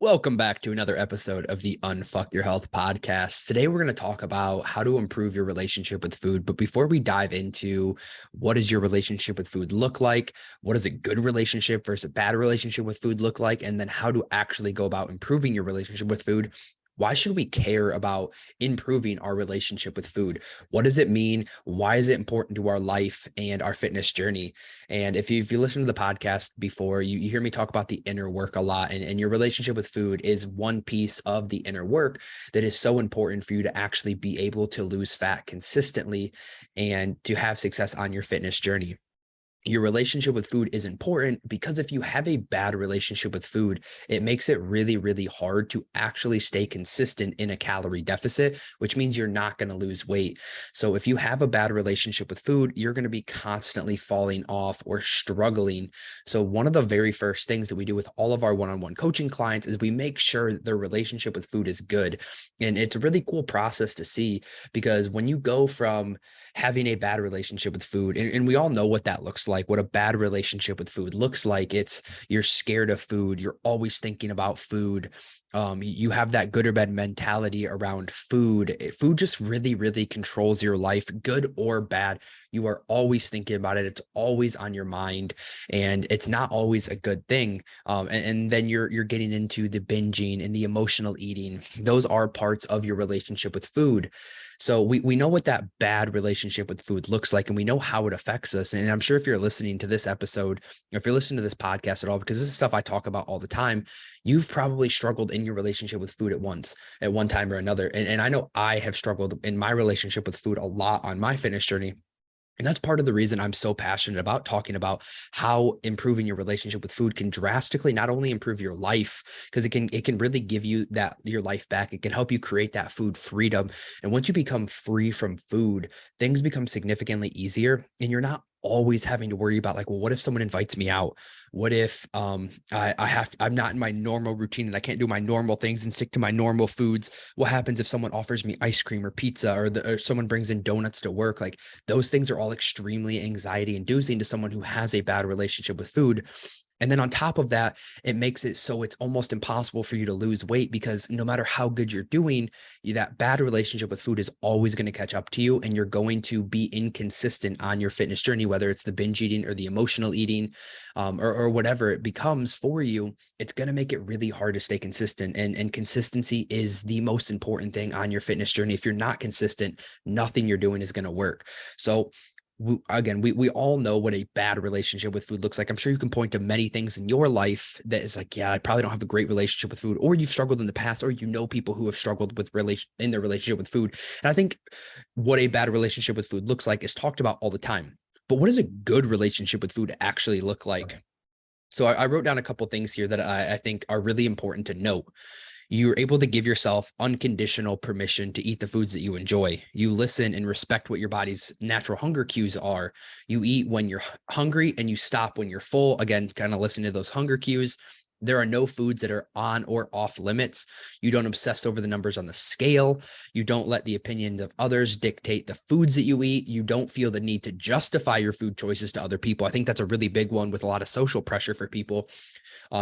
Welcome back to another episode of the Unfuck Your Health podcast. Today, we're going to talk about how to improve your relationship with food. But before we dive into what does your relationship with food look like, what does a good relationship versus a bad relationship with food look like, and then how to actually go about improving your relationship with food, why should we care about improving our relationship with food? What does it mean? Why is it important to our life and our fitness journey? And if you listen to the podcast before, you hear me talk about the inner work a lot, and your relationship with food is one piece of the inner work that is so important for you to actually be able to lose fat consistently and to have success on your fitness journey. Your relationship with food is important because if you have a bad relationship with food, it makes it really, really hard to actually stay consistent in a calorie deficit, which means you're not going to lose weight. So if you have a bad relationship with food, you're going to be constantly falling off or struggling. So one of the very first things that we do with all of our one-on-one coaching clients is we make sure that their relationship with food is good. And it's a really cool process to see, because when you go from having a bad relationship with food, and we all know what that looks like, what a bad relationship with food looks like. It's you're scared of food. You're always thinking about food. You have that good or bad mentality around food. Food just really, really controls your life, good or bad. You are always thinking about it. It's always on your mind, and it's not always a good thing. And then you're getting into the binging and the emotional eating. Those are parts of your relationship with food. So we know what that bad relationship with food looks like, and we know how it affects us. And I'm sure if you're listening to this episode, or if you're listening to this podcast at all, because this is stuff I talk about all the time, you've probably struggled in your relationship with food at one time or another. And I know I have struggled in my relationship with food a lot on my fitness journey. And that's part of the reason I'm so passionate about talking about how improving your relationship with food can drastically not only improve your life, because it can really give you that your life back. It can help you create that food freedom. And once you become free from food, things become significantly easier, and you're not always having to worry about, like, well, what if someone invites me out? What if I'm not in my normal routine and I can't do my normal things and stick to my normal foods? What happens if someone offers me ice cream or pizza, or someone brings in donuts to work? Like, those things are all extremely anxiety inducing to someone who has a bad relationship with food. And then on top of that, it makes it so it's almost impossible for you to lose weight, because no matter how good you're doing, that bad relationship with food is always going to catch up to you, and you're going to be inconsistent on your fitness journey, whether it's the binge eating or the emotional eating, or whatever it becomes for you. It's going to make it really hard to stay consistent. And consistency is the most important thing on your fitness journey. If you're not consistent, nothing you're doing is going to work. So we all know what a bad relationship with food looks like. I'm sure you can point to many things in your life that is like, yeah, I probably don't have a great relationship with food, or you've struggled in the past, or you know people who have struggled with in their relationship with food. And I think what a bad relationship with food looks like is talked about all the time. But what does a good relationship with food actually look like? So I wrote down a couple of things here that I think are really important to note. You're able to give yourself unconditional permission to eat the foods that you enjoy. You listen and respect what your body's natural hunger cues are. You eat when you're hungry and you stop when you're full. Again, kind of listen to those hunger cues. There are no foods that are on or off limits. You don't obsess over the numbers on the scale. You don't let the opinions of others dictate the foods that you eat. You don't feel the need to justify your food choices to other people. I think that's a really big one with a lot of social pressure for people.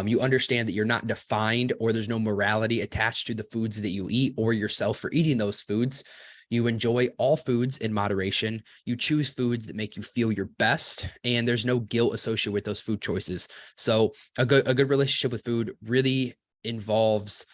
You understand that you're not defined, or there's no morality attached to the foods that you eat or yourself for eating those foods. You enjoy all foods in moderation. You choose foods that make you feel your best, and there's no guilt associated with those food choices. So a good relationship with food really involves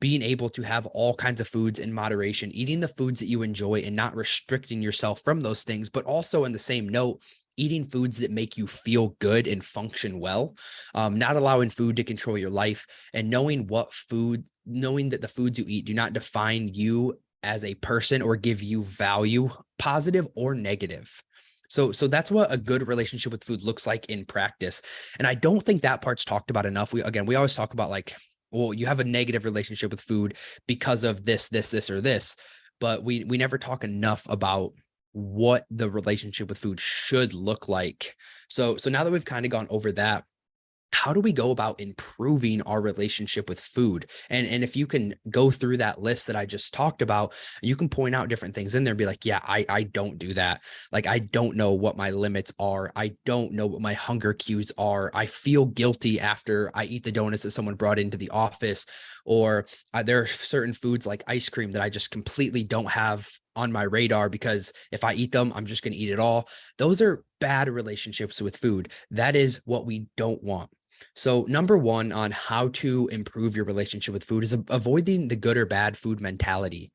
being able to have all kinds of foods in moderation, eating the foods that you enjoy and not restricting yourself from those things, but also in the same note, eating foods that make you feel good and function well, not allowing food to control your life, and knowing that the foods you eat do not define you as a person or give you value, positive or negative. So that's what a good relationship with food looks like in practice. And I don't think that part's talked about enough. We always talk about, like, well, you have a negative relationship with food because of this, or this, but we never talk enough about what the relationship with food should look like. So now that we've kind of gone over that, how do we go about improving our relationship with food? And if you can go through that list that I just talked about, you can point out different things in there and be like, yeah, I don't do that. Like, I don't know what my limits are. I don't know what my hunger cues are. I feel guilty after I eat the donuts that someone brought into the office, or there are certain foods like ice cream that I just completely don't have on my radar, because if I eat them, I'm just going to eat it all. Those are bad relationships with food. That is what we don't want. So number one on how to improve your relationship with food is avoiding the good or bad food mentality,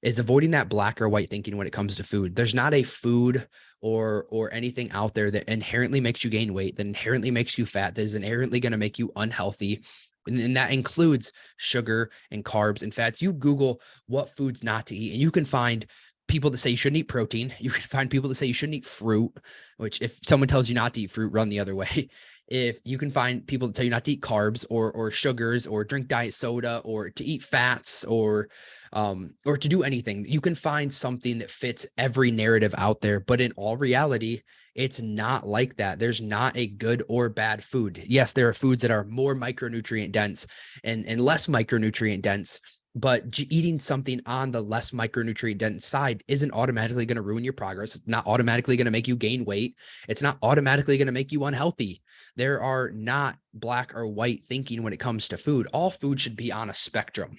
is avoiding that black or white thinking when it comes to food. There's not a food or anything out there that inherently makes you gain weight, that inherently makes you fat, that is inherently going to make you unhealthy. And that includes sugar and carbs and fats. You Google what foods not to eat, and you can find people that say you shouldn't eat protein. You can find people that say you shouldn't eat fruit, which if someone tells you not to eat fruit, run the other way. If you can find people that tell you not to eat carbs or sugars or drink diet soda or to eat fats or to do anything, you can find something that fits every narrative out there. But in all reality, it's not like that. There's not a good or bad food. Yes, there are foods that are more micronutrient dense and less micronutrient dense, but eating something on the less micronutrient dense side isn't automatically going to ruin your progress. It's not automatically going to make you gain weight. It's not automatically going to make you unhealthy. There are not black or white thinking when it comes to food. All food should be on a spectrum.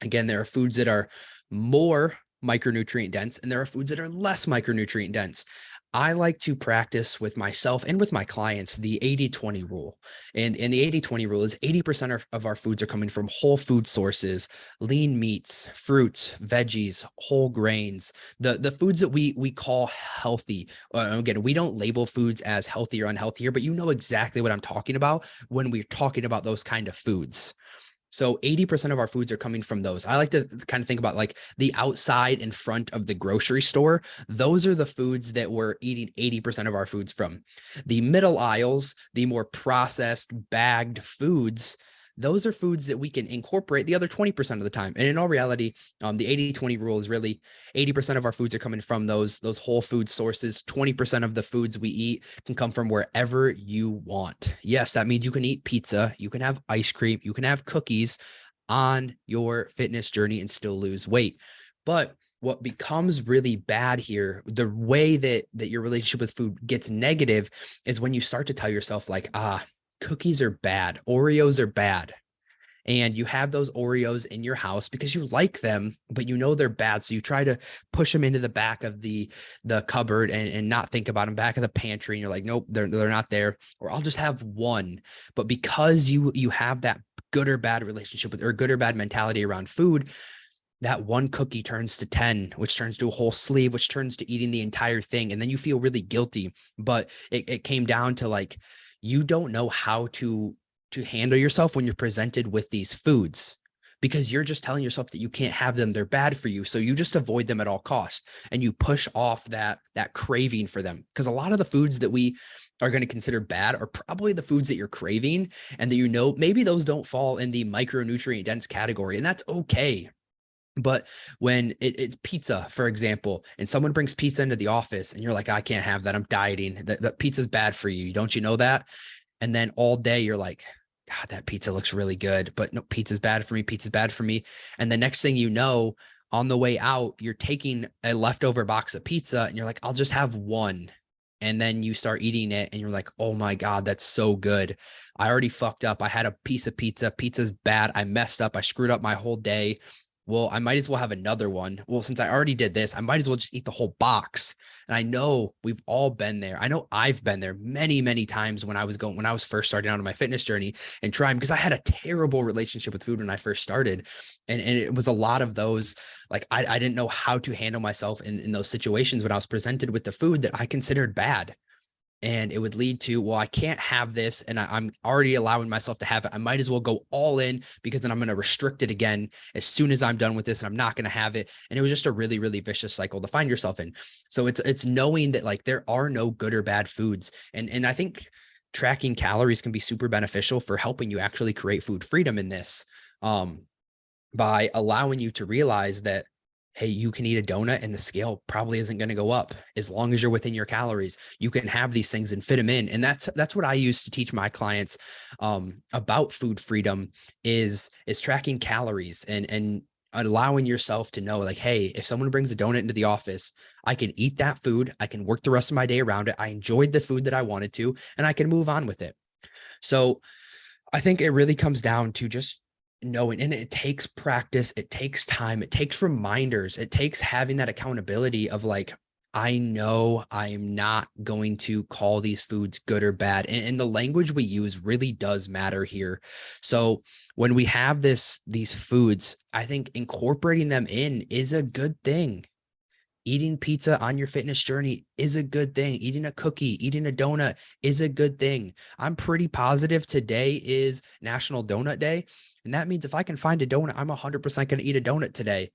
Again, there are foods that are more micronutrient dense and there are foods that are less micronutrient dense. I like to practice with myself and with my clients the 80-20 rule. And the 80-20 rule is 80% of our foods are coming from whole food sources, lean meats, fruits, veggies, whole grains, the foods that we call healthy. Again, we don't label foods as healthy or unhealthy here, but you know exactly what I'm talking about when we're talking about those kind of foods. So 80% of our foods are coming from those. I like to kind of think about like the outside in front of the grocery store. Those are the foods that we're eating 80% of our foods from. The middle aisles, the more processed, bagged foods, those are foods that we can incorporate the other 20% of the time. And in all reality, the 80-20 rule is really 80% of our foods are coming from those whole food sources. 20% of the foods we eat can come from wherever you want. Yes, that means you can eat pizza, you can have ice cream, you can have cookies on your fitness journey and still lose weight. But what becomes really bad here, the way that your relationship with food gets negative, is when you start to tell yourself like, cookies are bad, Oreos are bad. And you have those Oreos in your house because you like them, but you know they're bad. So you try to push them into the back of the cupboard and not think about them, back of the pantry. And you're like, nope, they're not there. Or I'll just have one. But because you have that good or bad relationship with, or good or bad mentality around food, that one cookie turns to 10, which turns to a whole sleeve, which turns to eating the entire thing. And then you feel really guilty. But it came down to like, you don't know how to handle yourself when you're presented with these foods, because you're just telling yourself that you can't have them. They're bad for you. So you just avoid them at all costs and you push off that craving for them. Because a lot of the foods that we are going to consider bad are probably the foods that you're craving, and that, you know, maybe those don't fall in the micronutrient dense category, and that's okay. But when it's pizza, for example, and someone brings pizza into the office and you're like, I can't have that, I'm dieting, that pizza's bad for you. Don't you know that? And then all day you're like, God, that pizza looks really good, but no, pizza's bad for me. Pizza's bad for me. And the next thing you know, on the way out, you're taking a leftover box of pizza and you're like, I'll just have one. And then you start eating it and you're like, oh my God, that's so good. I already fucked up. I had a piece of pizza. Pizza's bad. I messed up. I screwed up my whole day. Well, I might as well have another one. Well, since I already did this, I might as well just eat the whole box. And I know we've all been there. I know I've been there many, many times when I was first starting out on my fitness journey and trying, because I had a terrible relationship with food when I first started. And it was a lot of those, like, I didn't know how to handle myself in those situations when I was presented with the food that I considered bad. And it would lead to, well, I can't have this, and I'm already allowing myself to have it. I might as well go all in, because then I'm going to restrict it again as soon as I'm done with this, and I'm not going to have it. And it was just a really, really vicious cycle to find yourself in. So it's knowing that like there are no good or bad foods. And I think tracking calories can be super beneficial for helping you actually create food freedom in this, by allowing you to realize that hey, you can eat a donut and the scale probably isn't going to go up as long as you're within your calories. You can have these things and fit them in. And that's what I used to teach my clients about food freedom is tracking calories and allowing yourself to know, like, hey, if someone brings a donut into the office, I can eat that food. I can work the rest of my day around it. I enjoyed the food that I wanted to, and I can move on with it. So I think it really comes down to just knowing, and it takes practice, it takes time, it takes reminders, it takes having that accountability of like, I know I am not going to call these foods good or bad. And the language we use really does matter here. So when we have these foods, I think incorporating them in is a good thing. Eating pizza on your fitness journey is a good thing. Eating a cookie, eating a donut is a good thing. I'm pretty positive today is National Donut Day. And that means if I can find a donut, I'm 100% going to eat a donut today.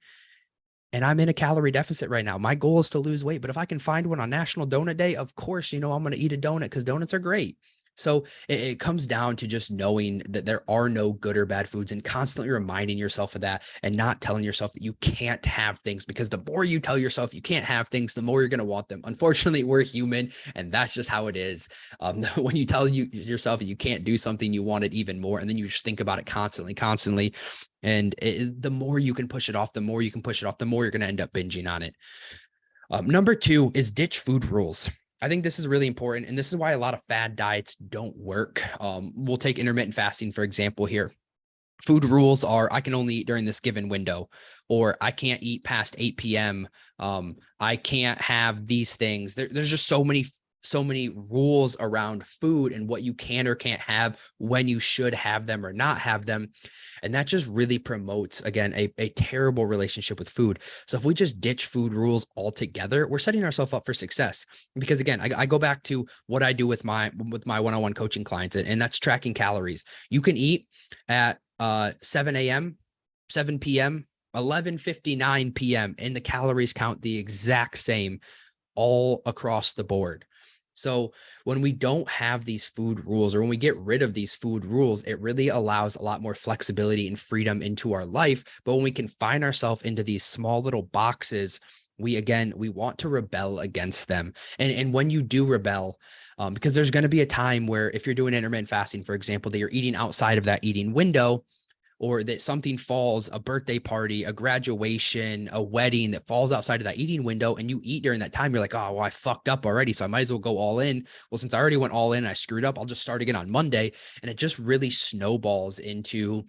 And I'm in a calorie deficit right now. My goal is to lose weight. But if I can find one on National Donut Day, of course, I'm going to eat a donut because donuts are great. So it comes down to just knowing that there are no good or bad foods and constantly reminding yourself of that and not telling yourself that you can't have things, because the more you tell yourself you can't have things, the more you're going to want them. Unfortunately, we're human and that's just how it is. When you tell yourself that you can't do something, you want it even more. And then you just think about it constantly. And the more you can push it off, the more you're going to end up binging on it. Number 2 is ditch food rules. I think this is really important. And this is why a lot of fad diets don't work. We'll take intermittent fasting, for example, here. Food rules are, I can only eat during this given window, or I can't eat past 8 p.m. I can't have these things. There's just so many rules around food and what you can or can't have, when you should have them or not have them. And that just really promotes, again, a terrible relationship with food. So if we just ditch food rules altogether, we're setting ourselves up for success. Because again, I go back to what I do with my one-on-one coaching clients, and that's tracking calories. You can eat at 7 a.m., 7 p.m., 11:59 p.m., and the calories count the exact same all across the board. So when we don't have these food rules, or when we get rid of these food rules, it really allows a lot more flexibility and freedom into our life. But when we confine ourselves into these small little boxes, we want to rebel against them. And when you do rebel, because there's going to be a time where, if you're doing intermittent fasting, for example, that you're eating outside of that eating window, or that something falls, a birthday party, a graduation, a wedding that falls outside of that eating window, and you eat during that time, you're like, oh, well, I fucked up already, so I might as well go all in. Well, since I already went all in and I screwed up, I'll just start again on Monday. And it just really snowballs into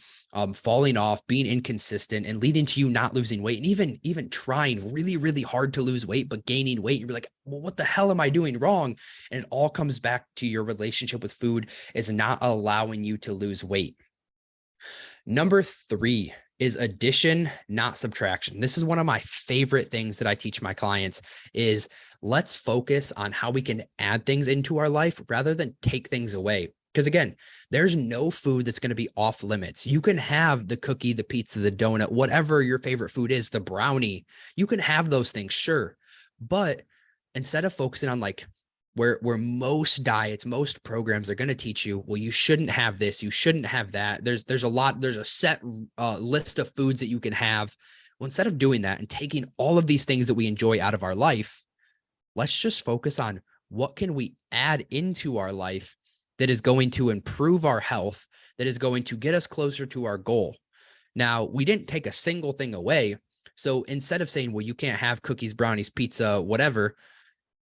falling off, being inconsistent, and leading to you not losing weight, and even trying really, really hard to lose weight, but gaining weight. You're like, well, what the hell am I doing wrong? And it all comes back to your relationship with food is not allowing you to lose weight. Number 3 is addition, not subtraction. This is one of my favorite things that I teach my clients is, let's focus on how we can add things into our life rather than take things away. Because again, there's no food that's going to be off limits. You can have the cookie, the pizza, the donut, whatever your favorite food is, the brownie. You can have those things, sure. But instead of focusing on like, where most diets, most programs are going to teach you, well, you shouldn't have this, you shouldn't have that. There's a set list of foods that you can have. Well, instead of doing that and taking all of these things that we enjoy out of our life, let's just focus on what can we add into our life that is going to improve our health, that is going to get us closer to our goal. Now, we didn't take a single thing away. So instead of saying, well, you can't have cookies, brownies, pizza, whatever,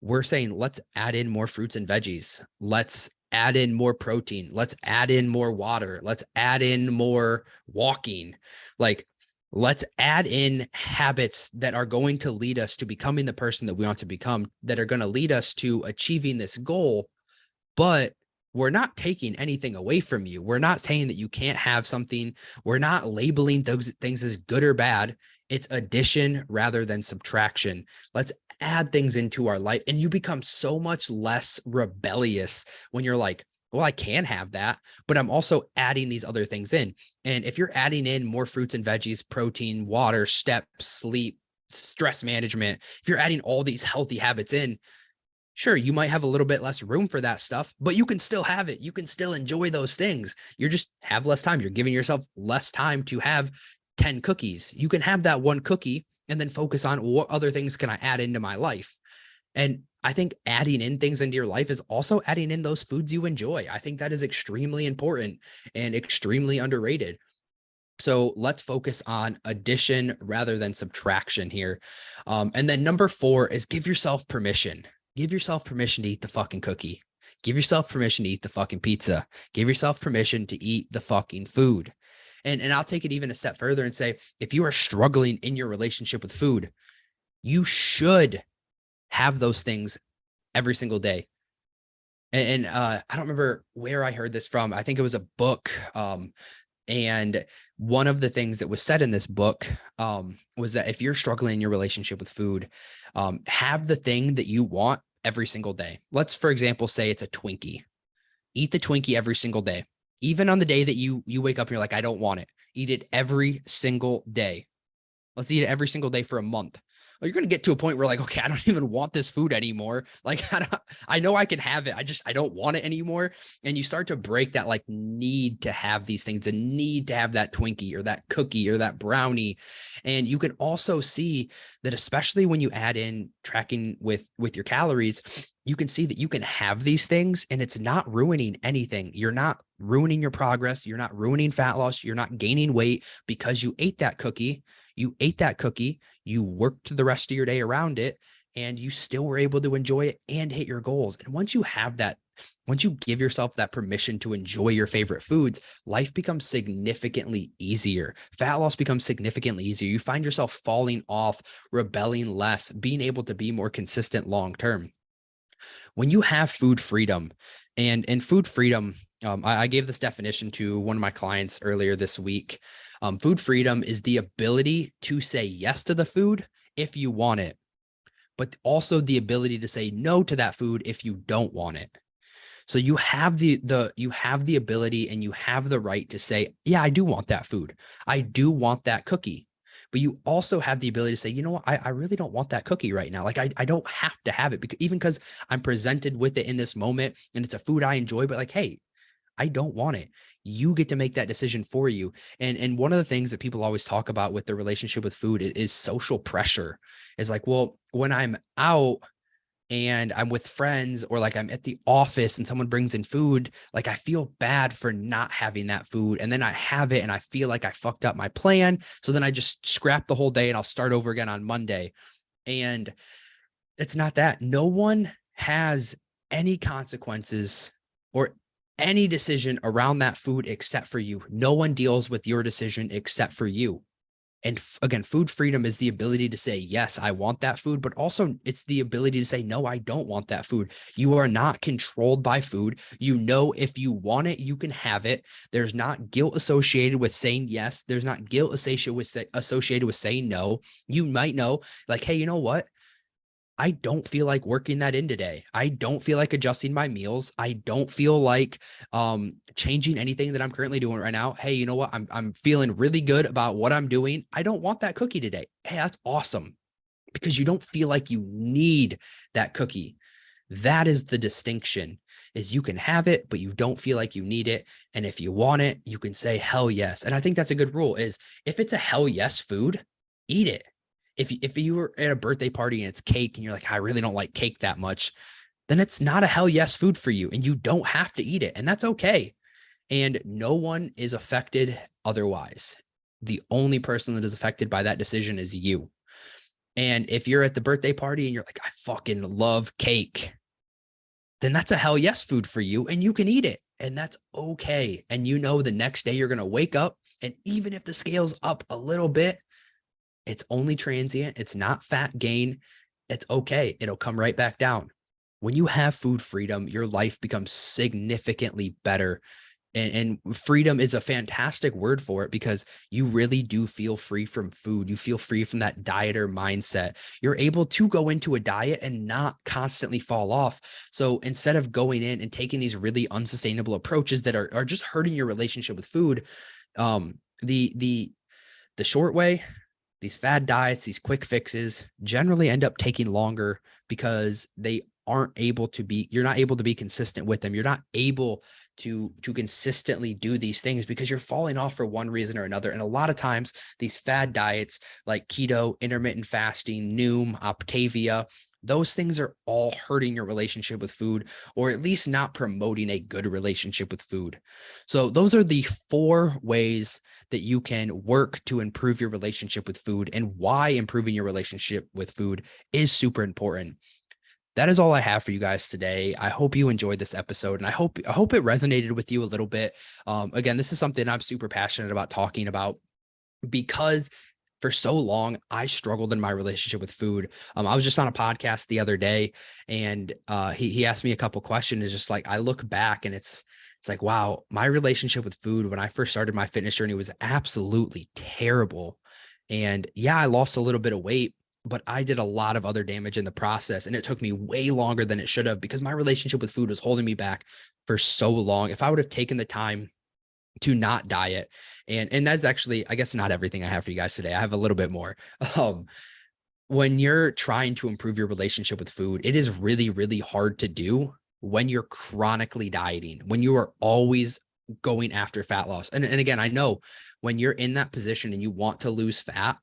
we're saying, let's add in more fruits and veggies. Let's add in more protein. Let's add in more water. Let's add in more walking. Like, let's add in habits that are going to lead us to becoming the person that we want to become, that are going to lead us to achieving this goal. But we're not taking anything away from you. We're not saying that you can't have something. We're not labeling those things as good or bad. It's addition rather than subtraction. Let's add things into our life, and you become so much less rebellious when you're like, well, I can have that, but I'm also adding these other things in. And if you're adding in more fruits and veggies, protein, water, steps, sleep, stress management, if you're adding all these healthy habits in, sure, you might have a little bit less room for that stuff, but you can still have it. You can still enjoy those things. You're just have less time. You're giving yourself less time to have 10 cookies. You can have that one cookie and then focus on what other things can I add into my life. And I think adding in things into your life is also adding in those foods you enjoy. I think that is extremely important and extremely underrated. So let's focus on addition rather than subtraction here. And then number 4 is give yourself permission. Give yourself permission to eat the fucking cookie. Give yourself permission to eat the fucking pizza. Give yourself permission to eat the fucking food. And I'll take it even a step further and say, if you are struggling in your relationship with food, you should have those things every single day. And I don't remember where I heard this from. I think it was a book. And one of the things that was said in this book was that if you're struggling in your relationship with food, have the thing that you want every single day. Let's, for example, say it's a Twinkie. Eat the Twinkie every single day. Even on the day that you wake up and you're like, I don't want it. Eat it every single day. Let's eat it every single day for a month. Well, you're going to get to a point where like, okay, I don't even want this food anymore. Like, I know I can have it. I don't want it anymore. And you start to break that like need to have these things, the need to have that Twinkie or that cookie or that brownie. And you can also see that, especially when you add in tracking with your calories, you can see that you can have these things and it's not ruining anything. You're not ruining your progress. You're not ruining fat loss. You're not gaining weight because you ate that cookie. You ate that cookie, you worked the rest of your day around it, and you still were able to enjoy it and hit your goals. And once you have that, once you give yourself that permission to enjoy your favorite foods, life becomes significantly easier. Fat loss becomes significantly easier. You find yourself falling off, rebelling less, being able to be more consistent long-term. When you have food freedom, and food freedom, I gave this definition to one of my clients earlier this week. Food freedom is the ability to say yes to the food if you want it, but also the ability to say no to that food if you don't want it. So you have you have the ability and you have the right to say, yeah, I do want that food. I do want that cookie. But you also have the ability to say, you know what, I really don't want that cookie right now. Like I don't have to have it because I'm presented with it in this moment and it's a food I enjoy, but like, hey, I don't want it. You get to make that decision for you. And one of the things that people always talk about with the relationship with food is social pressure. Is like, well, when I'm out and I'm with friends or like I'm at the office and someone brings in food, like I feel bad for not having that food. And then I have it and I feel like I fucked up my plan. So then I just scrap the whole day and I'll start over again on Monday. And it's not that. No one has any consequences or any decision around that food except for you. No one deals with your decision except for you. And again, food freedom is the ability to say, yes, I want that food, but also it's the ability to say, no, I don't want that food. You are not controlled by food. You know, if you want it, you can have it. There's not guilt associated with saying yes. There's not guilt associated with saying no. You might know like, hey, you know what? I don't feel like working that in today. I don't feel like adjusting my meals. I don't feel like changing anything that I'm currently doing right now. Hey, you know what? I'm feeling really good about what I'm doing. I don't want that cookie today. Hey, that's awesome because you don't feel like you need that cookie. That is the distinction, is you can have it, but you don't feel like you need it. And if you want it, you can say hell yes. And I think that's a good rule, is if it's a hell yes food, eat it. If you were at a birthday party and it's cake and you're like, I really don't like cake that much, then it's not a hell yes food for you and you don't have to eat it. And that's okay. And no one is affected otherwise. The only person that is affected by that decision is you. And if you're at the birthday party and you're like, I fucking love cake, then that's a hell yes food for you and you can eat it. And that's okay. And you know the next day you're going to wake up, and even if the scale's up a little bit, it's only transient. It's not fat gain. It's okay. It'll come right back down. When you have food freedom, your life becomes significantly better. And freedom is a fantastic word for it because you really do feel free from food. You feel free from that dieter mindset. You're able to go into a diet and not constantly fall off. So instead of going in and taking these really unsustainable approaches that are just hurting your relationship with food, the short way, these fad diets, these quick fixes generally end up taking longer because they you're not able to be consistent with them. You're not able to consistently do these things because you're falling off for one reason or another. And a lot of times these fad diets like keto, intermittent fasting, Noom, Optavia, those things are all hurting your relationship with food, or at least not promoting a good relationship with food. So those are the 4 ways that you can work to improve your relationship with food, and why improving your relationship with food is super important. That is all I have for you guys today. I hope you enjoyed this episode, and I hope it resonated with you a little bit. Again, this is something I'm super passionate about talking about, because for so long I struggled in my relationship with food. I was just on a podcast the other day, and he asked me a couple questions. It's just like, I look back and it's like, wow, my relationship with food when I first started my fitness journey was absolutely terrible. And yeah, I lost a little bit of weight, but I did a lot of other damage in the process. And it took me way longer than it should have, because my relationship with food was holding me back for so long. If I would have taken the time to not diet, and that's actually, I guess, not everything I have for you guys today. I have a little bit more. Um, when you're trying to improve your relationship with food, it is really, really hard to do when you're chronically dieting, when you are always going after fat loss. And again, I know when you're in that position and you want to lose fat,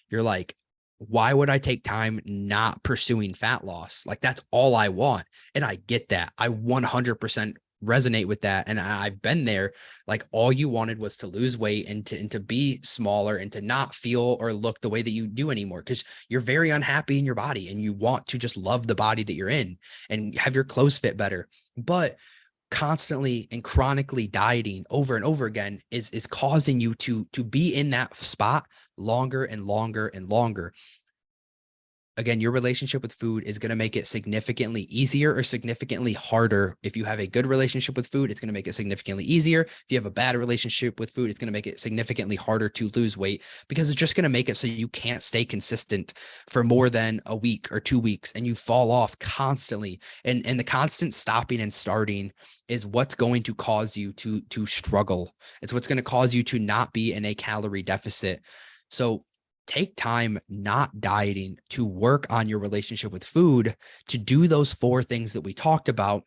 you're like, why would I take time not pursuing fat loss? Like, that's all I want. And I get that. I 100% resonate with that. And I've been there. Like, all you wanted was to lose weight and to be smaller and to not feel or look the way that you do anymore, because you're very unhappy in your body and you want to just love the body that you're in and have your clothes fit better. But constantly and chronically dieting over and over again is causing you to be in that spot longer and longer and longer. Again, your relationship with food is going to make it significantly easier or significantly harder. If you have a good relationship with food, it's going to make it significantly easier. If you have a bad relationship with food, it's going to make it significantly harder to lose weight, because it's just going to make it so you can't stay consistent for more than a week or 2 weeks, and you fall off constantly. And the constant stopping and starting is what's going to cause you to struggle. It's what's going to cause you to not be in a calorie deficit. So take time not dieting to work on your relationship with food, to do those 4 things that we talked about,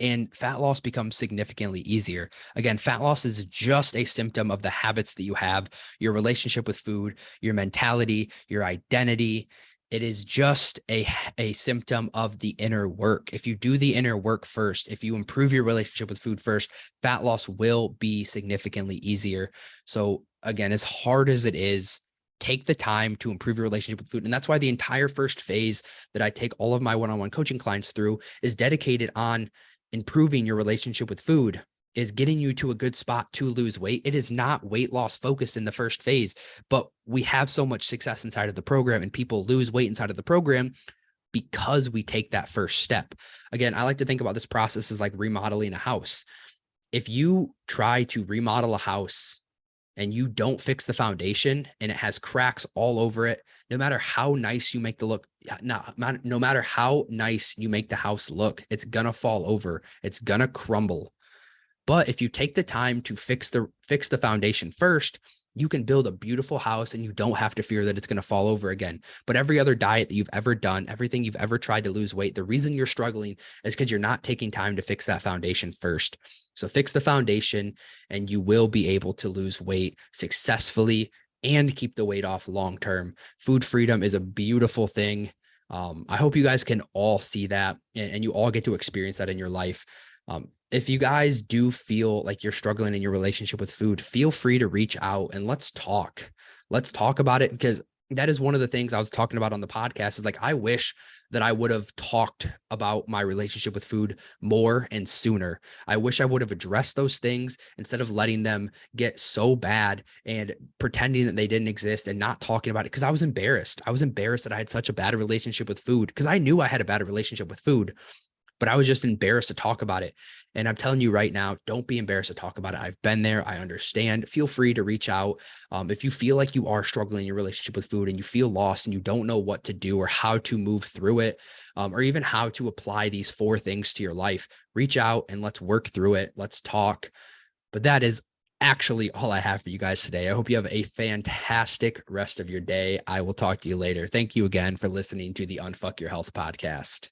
and fat loss becomes significantly easier. Again, fat loss is just a symptom of the habits that you have, your relationship with food, your mentality, your identity. It is just a symptom of the inner work. If you do the inner work first, if you improve your relationship with food first, fat loss will be significantly easier. So again, as hard as it is, take the time to improve your relationship with food. And that's why the entire first phase that I take all of my one-on-one coaching clients through is dedicated on improving your relationship with food, is getting you to a good spot to lose weight. It is not weight loss focused in the first phase, but we have so much success inside of the program, and people lose weight inside of the program because we take that first step. Again, I like to think about this process as like remodeling a house. If you try to remodel a house and you don't fix the foundation and it has cracks all over it, no matter how nice you make no matter how nice you make the house look, it's gonna fall over. It's gonna crumble. But if you take the time to fix the foundation first, you can build a beautiful house and you don't have to fear that it's going to fall over again. But every other diet that you've ever done, everything you've ever tried to lose weight, the reason you're struggling is because you're not taking time to fix that foundation first. So fix the foundation and you will be able to lose weight successfully and keep the weight off long term. Food freedom is a beautiful thing. I hope you guys can all see that and you all get to experience that in your life. If you guys do feel like you're struggling in your relationship with food, feel free to reach out and let's talk. Let's talk about it, because that is one of the things I was talking about on the podcast, is like, I wish that I would have talked about my relationship with food more and sooner. I wish I would have addressed those things instead of letting them get so bad and pretending that they didn't exist and not talking about it, because I was embarrassed. I was embarrassed that I had such a bad relationship with food, because I knew I had a bad relationship with food, but I was just embarrassed to talk about it. And I'm telling you right now, don't be embarrassed to talk about it. I've been there. I understand. Feel free to reach out. If you feel like you are struggling in your relationship with food and you feel lost and you don't know what to do or how to move through it, or even how to apply these 4 things to your life, reach out and let's work through it. Let's talk. But that is actually all I have for you guys today. I hope you have a fantastic rest of your day. I will talk to you later. Thank you again for listening to the Unfuck Your Health podcast.